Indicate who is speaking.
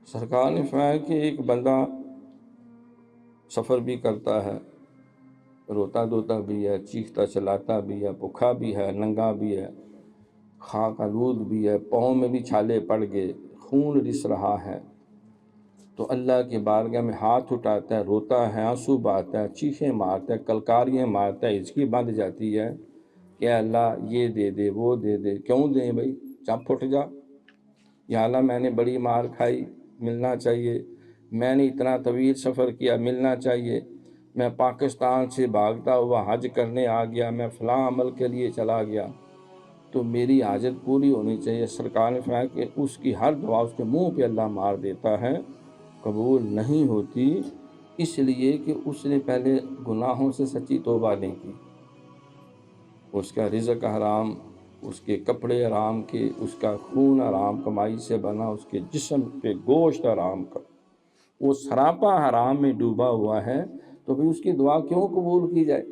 Speaker 1: سرکار نے فرمایا کہ ایک بندہ سفر بھی کرتا ہے، روتا دھوتا بھی ہے، چیختا چلاتا بھی ہے، بھوکا بھی ہے، ننگا بھی ہے، خاک آلود بھی ہے، پاؤں میں بھی چھالے پڑ گئے، خون رس رہا ہے، تو اللہ کی بارگاہ میں ہاتھ اٹھاتا ہے، روتا ہے، آنسو بہاتا ہے، چیخیں مارتا ہے، کلکاریاں مارتا ہے، ہچکی بندھ جاتی ہے کہ اللہ یہ دے دے وہ دے دے۔ کیوں دیں بھائی؟ چپ پھٹ جا۔ یا اللہ میں نے بڑی مار کھائی، ملنا چاہیے، میں نے اتنا طویل سفر کیا، ملنا چاہیے، میں پاکستان سے بھاگتا ہوا حج کرنے آ گیا، میں فلاں عمل کے لیے چلا گیا، تو میری حاجت پوری ہونی چاہیے۔ سرکار نے فرمایا کہ اس کی ہر دعا اس کے منہ پہ اللہ مار دیتا ہے، قبول نہیں ہوتی، اس لیے کہ اس نے پہلے گناہوں سے سچی توبہ نہیں کی۔ اس کا رزق حرام، اس کے کپڑے حرام کے، اس کا خون حرام کمائی سے بنا، اس کے جسم پہ گوشت حرام کا، وہ سراپا حرام میں ڈوبا ہوا ہے، تو بھی اس کی دعا کیوں قبول کی جائے؟